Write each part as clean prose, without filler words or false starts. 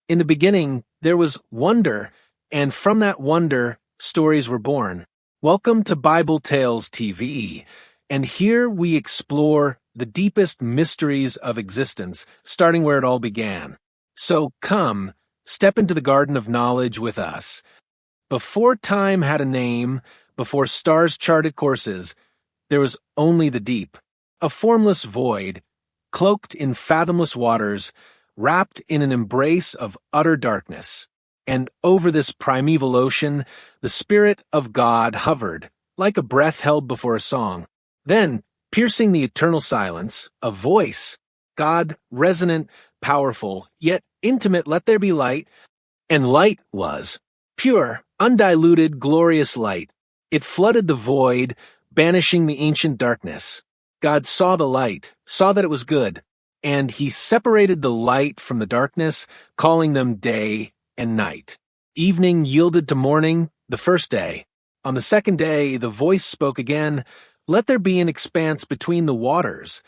In the beginning, there was wonder, and from that wonder, stories were born. Welcome to Bible Tales TV, and here we explore the deepest mysteries of existence, starting where it all began. So come, step into the garden of knowledge with us. Before time had a name, before stars charted courses, there was only the deep, a formless void, cloaked in fathomless waters, wrapped in an embrace of utter darkness. And over this primeval ocean, the Spirit of God hovered, like a breath held before a song. Then, piercing the eternal silence, a voice, God, resonant, powerful, yet intimate, let there be light. And light was, pure, undiluted, glorious light. It flooded the void, banishing the ancient darkness. God saw the light, saw that it was good, and he separated the light from the darkness, calling them day and night. Evening yielded to morning, the first day. On the second day, the voice spoke again, let there be an expanse between the waters,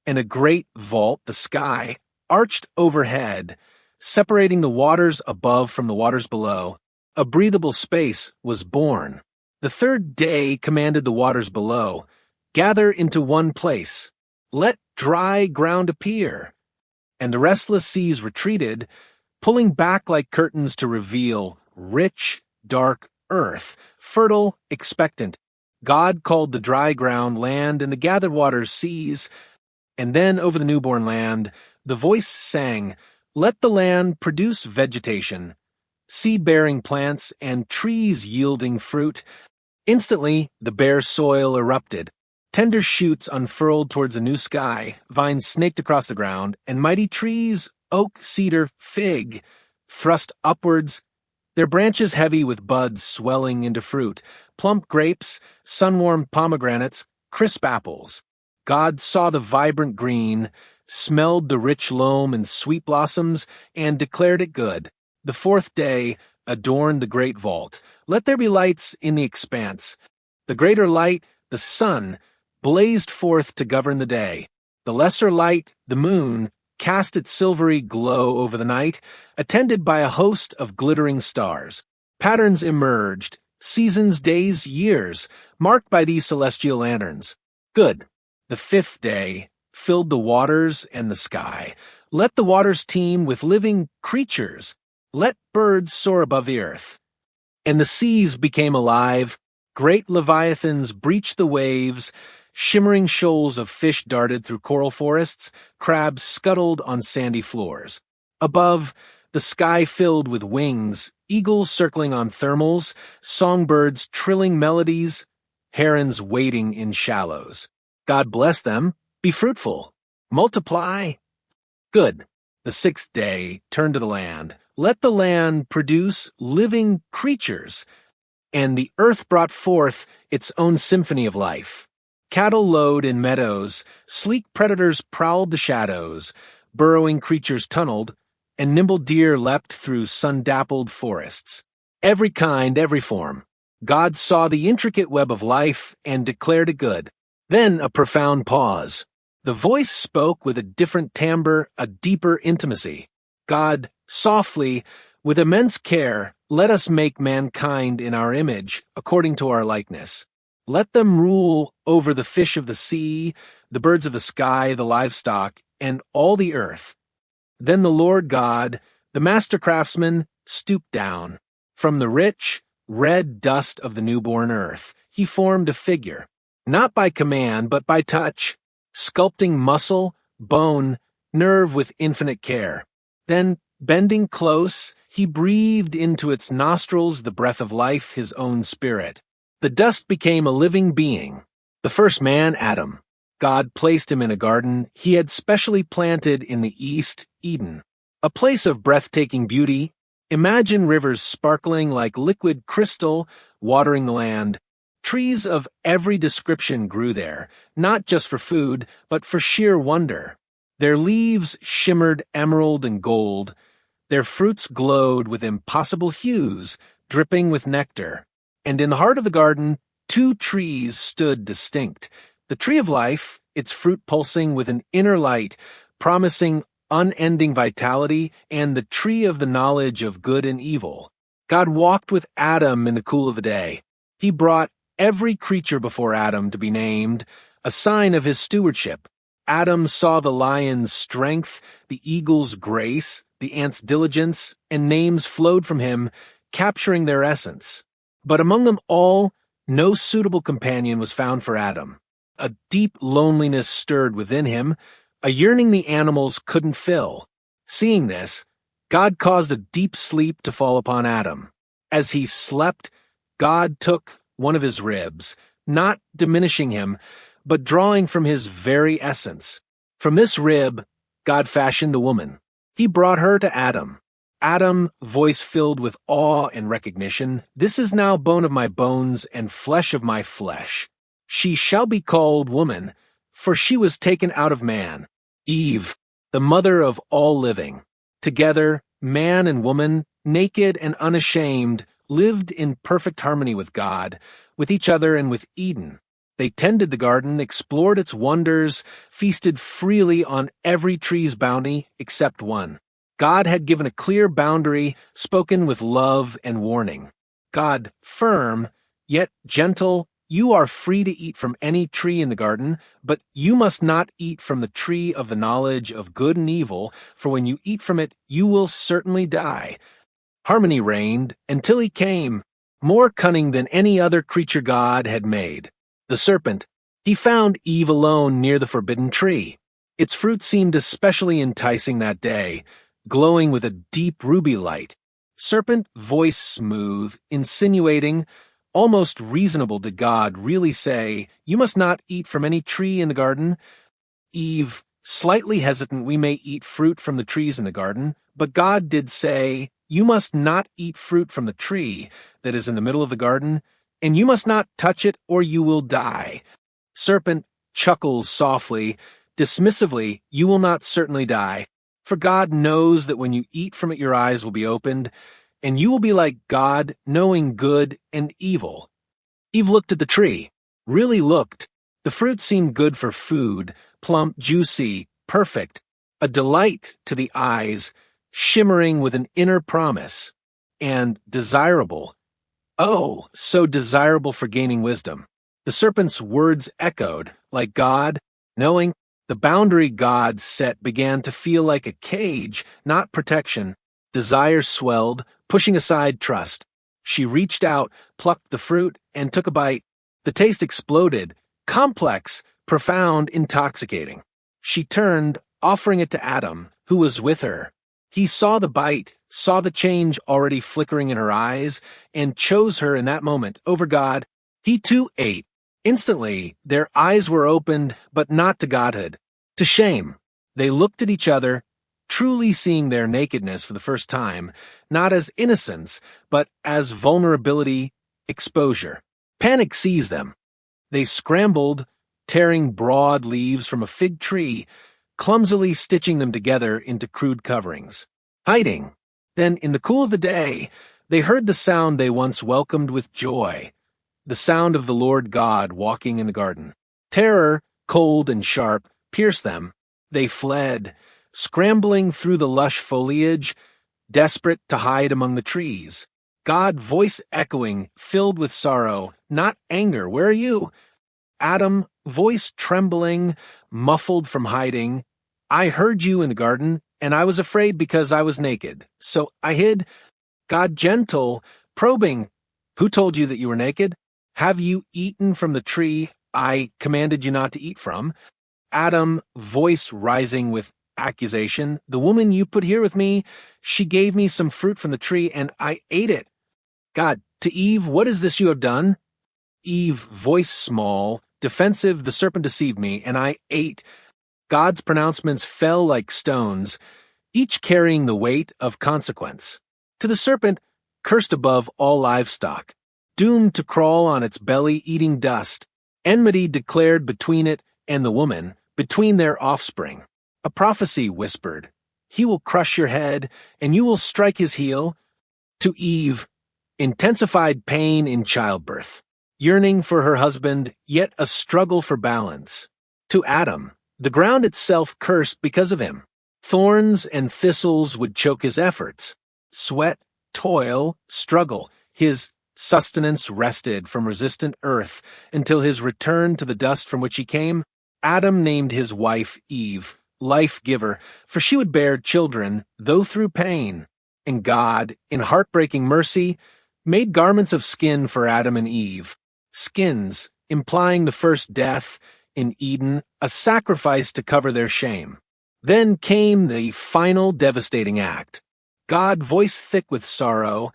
and a great vault, the sky, arched overhead, separating the waters above from the waters below. A breathable space was born. The third day commanded the waters below, gather into one place. Let dry ground appear. And the restless seas retreated, pulling back like curtains to reveal rich, dark earth, fertile, expectant. God called the dry ground land and the gathered waters seas. And then over the newborn land, the voice sang, let the land produce vegetation, seed-bearing plants and trees yielding fruit. Instantly, the bare soil erupted. Tender shoots unfurled towards a new sky, vines snaked across the ground, and mighty trees, oak, cedar, fig, thrust upwards, their branches heavy with buds swelling into fruit, plump grapes, sun-warmed pomegranates, crisp apples. God saw the vibrant green, smelled the rich loam and sweet blossoms, and declared it good. The fourth day adorned the great vault. Let there be lights in the expanse. The greater light, the sun, blazed forth to govern the day. The lesser light, the moon, cast its silvery glow over the night, attended by a host of glittering stars. Patterns emerged, seasons, days, years, marked by these celestial lanterns. Good. The fifth day filled the waters and the sky. Let the waters teem with living creatures. Let birds soar above the earth. And the seas became alive. Great leviathans breached the waves. Shimmering shoals of fish darted through coral forests, crabs scuttled on sandy floors. Above, the sky filled with wings, eagles circling on thermals, songbirds trilling melodies, herons wading in shallows. God bless them, be fruitful, multiply. Good. The sixth day turned to the land. Let the land produce living creatures, and the earth brought forth its own symphony of life. Cattle lowed in meadows, sleek predators prowled the shadows, burrowing creatures tunneled, and nimble deer leapt through sun-dappled forests. Every kind, every form. God saw the intricate web of life and declared it good. Then a profound pause. The voice spoke with a different timbre, a deeper intimacy. God, softly, with immense care, let us make mankind in our image, according to our likeness. Let them rule over the fish of the sea, the birds of the sky, the livestock, and all the earth. Then the Lord God, the master craftsman, stooped down. From the rich, red dust of the newborn earth, he formed a figure, not by command, but by touch, sculpting muscle, bone, nerve with infinite care. Then, bending close, he breathed into its nostrils the breath of life, his own spirit. The dust became a living being. The first man, Adam. God placed him in a garden he had specially planted in the east, Eden. A place of breathtaking beauty. Imagine rivers sparkling like liquid crystal, watering the land. Trees of every description grew there, not just for food, but for sheer wonder. Their leaves shimmered emerald and gold. Their fruits glowed with impossible hues, dripping with nectar. And in the heart of the garden, two trees stood distinct. The tree of life, its fruit pulsing with an inner light, promising unending vitality, and the tree of the knowledge of good and evil. God walked with Adam in the cool of the day. He brought every creature before Adam to be named, a sign of his stewardship. Adam saw the lion's strength, the eagle's grace, the ant's diligence, and names flowed from him, capturing their essence. But among them all, no suitable companion was found for Adam. A deep loneliness stirred within him, a yearning the animals couldn't fill. Seeing this, God caused a deep sleep to fall upon Adam. As he slept, God took one of his ribs, not diminishing him, but drawing from his very essence. From this rib, God fashioned a woman. He brought her to Adam. Adam, voice filled with awe and recognition, "This is now bone of my bones and flesh of my flesh. She shall be called woman, for she was taken out of man." Eve, the mother of all living. Together, man and woman, naked and unashamed, lived in perfect harmony with God, with each other and with Eden. They tended the garden, explored its wonders, feasted freely on every tree's bounty except one. God had given a clear boundary, spoken with love and warning. God, firm, yet gentle, "You are free to eat from any tree in the garden, but you must not eat from the tree of the knowledge of good and evil, for when you eat from it, you will certainly die." Harmony reigned until he came, more cunning than any other creature God had made. The serpent. He found Eve alone near the forbidden tree. Its fruit seemed especially enticing that day, glowing with a deep ruby light. Serpent, voice smooth, insinuating, almost reasonable. Did God really say, "You must not eat from any tree in the garden"? Eve, slightly hesitant, "We may eat fruit from the trees in the garden," but God did say, "You must not eat fruit from the tree that is in the middle of the garden, and you must not touch it or you will die." Serpent chuckles softly, dismissively, "You will not certainly die, for God knows that when you eat from it your eyes will be opened, and you will be like God, knowing good and evil." Eve looked at the tree, really looked. The fruit seemed good for food, plump, juicy, perfect, a delight to the eyes, shimmering with an inner promise, and desirable. Oh, so desirable for gaining wisdom. The serpent's words echoed, like God, knowing. The boundary God set began to feel like a cage, not protection. Desire swelled, pushing aside trust. She reached out, plucked the fruit, and took a bite. The taste exploded, complex, profound, intoxicating. She turned, offering it to Adam, who was with her. He saw the bite, saw the change already flickering in her eyes, and chose her in that moment over God. He too ate. Instantly, their eyes were opened, but not to godhood, to shame. They looked at each other, truly seeing their nakedness for the first time, not as innocence, but as vulnerability, exposure. Panic seized them. They scrambled, tearing broad leaves from a fig tree, clumsily stitching them together into crude coverings. Hiding. Then, in the cool of the day, they heard the sound they once welcomed with joy, the sound of the Lord God walking in the garden. Terror, cold and sharp, pierced them. They fled, scrambling through the lush foliage, desperate to hide among the trees. God, voice echoing, filled with sorrow, not anger. "Where are you?" Adam, voice trembling, muffled from hiding. "I heard you in the garden, and I was afraid because I was naked, so I hid." God, gentle, probing. "Who told you that you were naked? Have you eaten from the tree I commanded you not to eat from?" Adam, voice rising with accusation. "The woman you put here with me, she gave me some fruit from the tree, and I ate it." God, to Eve, "What is this you have done?" Eve, voice small, defensive, "The serpent deceived me, and I ate." God's pronouncements fell like stones, each carrying the weight of consequence. To the serpent, cursed above all livestock, doomed to crawl on its belly eating dust, enmity declared between it and the woman, between their offspring. A prophecy whispered, "He will crush your head, and you will strike his heel." To Eve, intensified pain in childbirth, yearning for her husband, yet a struggle for balance. To Adam, the ground itself cursed because of him, Thorns and thistles would choke his efforts. Sweat, toil, struggle. His sustenance rested from resistant earth until his return to the dust from which he came. Adam named his wife Eve, life-giver, for she would bear children, though through pain. And God, in heartbreaking mercy, made garments of skin for Adam and Eve. Skins, implying the first death in Eden, a sacrifice to cover their shame. Then came the final devastating act. God, voice thick with sorrow,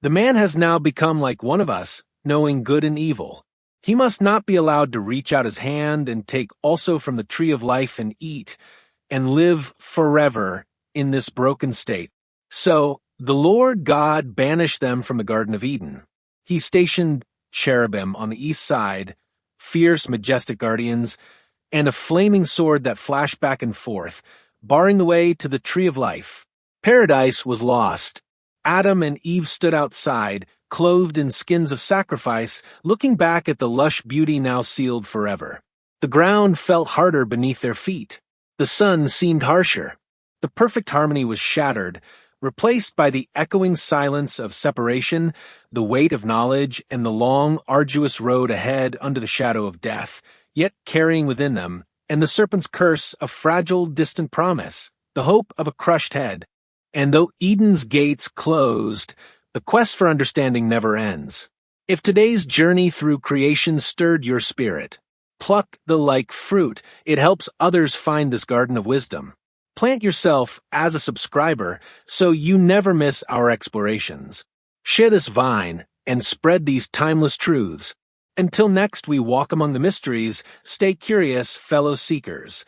the man has now become like one of us, knowing good and evil. He must not be allowed to reach out his hand and take also from the tree of life and eat, and live forever in this broken state. So the Lord God banished them from the Garden of Eden. He stationed cherubim on the east side, fierce, majestic guardians, and a flaming sword that flashed back and forth, barring the way to the tree of life. Paradise was lost. Adam and Eve stood outside, clothed in skins of sacrifice, looking back at the lush beauty now sealed forever. The ground felt harder beneath their feet. The sun seemed harsher. The perfect harmony was shattered, replaced by the echoing silence of separation, the weight of knowledge, and the long, arduous road ahead under the shadow of death, yet carrying within them, and the serpent's curse, a fragile, distant promise, the hope of a crushed head. And though Eden's gates closed, the quest for understanding never ends. If today's journey through creation stirred your spirit, pluck the like fruit. It helps others find this garden of wisdom. Plant yourself as a subscriber so you never miss our explorations. Share this vine and spread these timeless truths. Until next we walk among the mysteries, stay curious, fellow seekers.